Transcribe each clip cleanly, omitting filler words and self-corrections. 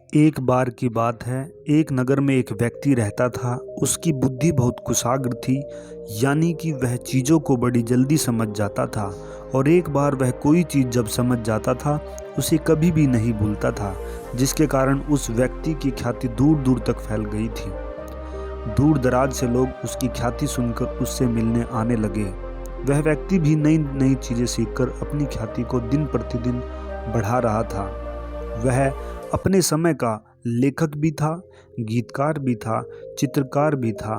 एक बार की बात है, एक नगर में एक व्यक्ति रहता था। उसकी बुद्धि बहुत कुशाग्र थी, यानी कि वह चीज़ों को बड़ी जल्दी समझ जाता था और एक बार वह कोई चीज़ जब समझ जाता था उसे कभी भी नहीं भूलता था, जिसके कारण उस व्यक्ति की ख्याति दूर दूर तक फैल गई थी। दूर दराज से लोग उसकी ख्याति सुनकर उससे मिलने आने लगे। वह व्यक्ति भी नई नई चीज़ें सीखकर अपनी ख्याति को दिन प्रतिदिन बढ़ा रहा था। वह अपने समय का लेखक भी था, गीतकार भी था, चित्रकार भी था।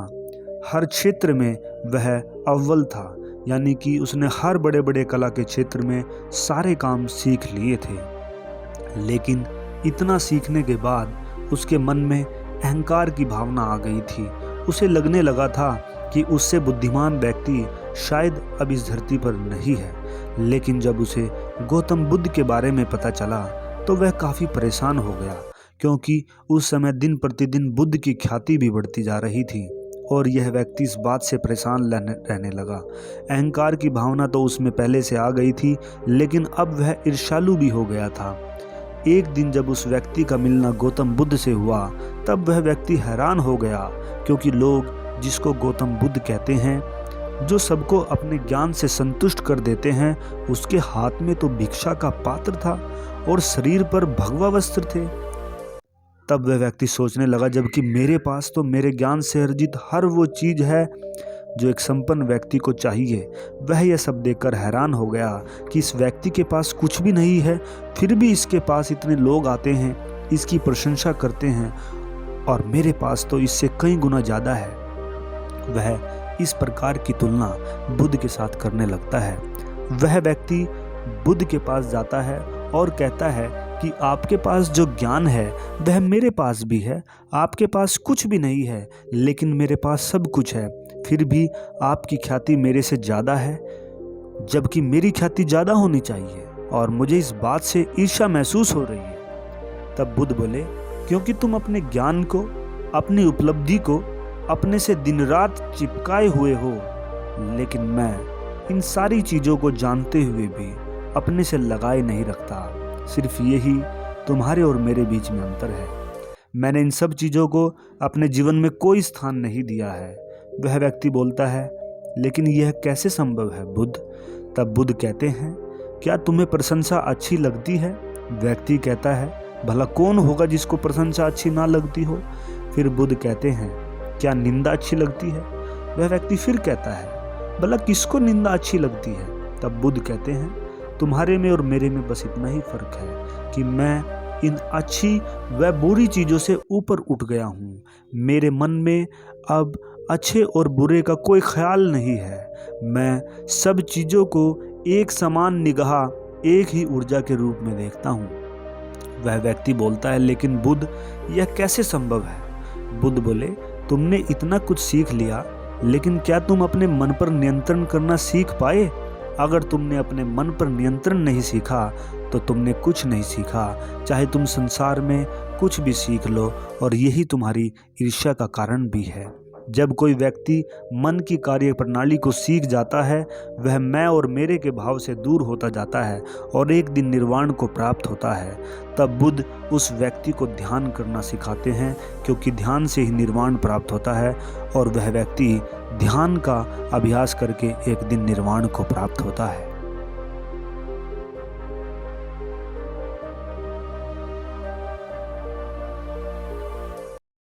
हर क्षेत्र में वह अव्वल था, यानी कि उसने हर बड़े बड़े कला के क्षेत्र में सारे काम सीख लिए थे। लेकिन इतना सीखने के बाद उसके मन में अहंकार की भावना आ गई थी। उसे लगने लगा था कि उससे बुद्धिमान व्यक्ति शायद अब इस धरती पर नहीं है। लेकिन जब उसे गौतम बुद्ध के बारे में पता चला तो वह काफ़ी परेशान हो गया, क्योंकि उस समय दिन प्रतिदिन बुद्ध की ख्याति भी बढ़ती जा रही थी और यह व्यक्ति इस बात से परेशान रहने लगा। अहंकार की भावना तो उसमें पहले से आ गई थी, लेकिन अब वह ईर्ष्यालु भी हो गया था। एक दिन जब उस व्यक्ति का मिलना गौतम बुद्ध से हुआ तब वह व्यक्ति हैरान हो गया, क्योंकि लोग जिसको गौतम बुद्ध कहते हैं, जो सबको अपने ज्ञान से संतुष्ट कर देते हैं, उसके हाथ में तो भिक्षा का पात्र था और शरीर पर भगवा वस्त्र थे। तब वह व्यक्ति सोचने लगा, जबकि मेरे पास तो मेरे ज्ञान से अर्जित हर वो चीज़ है जो एक संपन्न व्यक्ति को चाहिए। वह यह सब देखकर हैरान हो गया कि इस व्यक्ति के पास कुछ भी नहीं है, फिर भी इसके पास इतने लोग आते हैं, इसकी प्रशंसा करते हैं और मेरे पास तो इससे कई गुना ज़्यादा है। वह इस प्रकार की तुलना बुद्ध के साथ करने लगता है। वह व्यक्ति बुद्ध के पास जाता है और कहता है कि आपके पास जो ज्ञान है वह मेरे पास भी है। आपके पास कुछ भी नहीं है, लेकिन मेरे पास सब कुछ है। फिर भी आपकी ख्याति मेरे से ज़्यादा है, जबकि मेरी ख्याति ज़्यादा होनी चाहिए और मुझे इस बात से ईर्ष्या महसूस हो रही है। तब बुद्ध बोले, क्योंकि तुम अपने ज्ञान को, अपनी उपलब्धि को अपने से दिन रात चिपकाए हुए हो, लेकिन मैं इन सारी चीज़ों को जानते हुए भी अपने से लगाए नहीं रखता। सिर्फ यही तुम्हारे और मेरे बीच में अंतर है। मैंने इन सब चीज़ों को अपने जीवन में कोई स्थान नहीं दिया है। वह व्यक्ति बोलता है, लेकिन यह कैसे संभव है बुद्ध? तब बुद्ध कहते हैं, क्या तुम्हें प्रशंसा अच्छी लगती है? व्यक्ति कहता है, भला कौन होगा जिसको प्रशंसा अच्छी ना लगती हो? फिर बुद्ध कहते हैं, क्या निंदा अच्छी लगती है? वह व्यक्ति फिर कहता है, भला किसको निंदा अच्छी लगती है? तब बुद्ध कहते हैं, तुम्हारे में और मेरे में बस इतना ही फर्क है कि मैं इन अच्छी व बुरी चीज़ों से ऊपर उठ गया हूँ। मेरे मन में अब अच्छे और बुरे का कोई ख्याल नहीं है। मैं सब चीज़ों को एक समान निगाह, एक ही ऊर्जा के रूप में देखता हूँ। वह व्यक्ति बोलता है, लेकिन बुद्ध, यह कैसे संभव है? बुद्ध बोले, तुमने इतना कुछ सीख लिया, लेकिन क्या तुम अपने मन पर नियंत्रण करना सीख पाए? अगर तुमने अपने मन पर नियंत्रण नहीं सीखा तो तुमने कुछ नहीं सीखा। चाहे तुम संसार में कुछ भी सीख लो, और यही तुम्हारी ईर्ष्या का कारण भी है। जब कोई व्यक्ति मन की कार्य प्रणाली को सीख जाता है, वह मैं और मेरे के भाव से दूर होता जाता है और एक दिन निर्वाण को प्राप्त होता है। तब बुद्ध उस व्यक्ति को ध्यान करना सिखाते हैं, क्योंकि ध्यान से ही निर्वाण प्राप्त होता है और वह व्यक्ति ध्यान का अभ्यास करके एक दिन निर्वाण को प्राप्त होता है।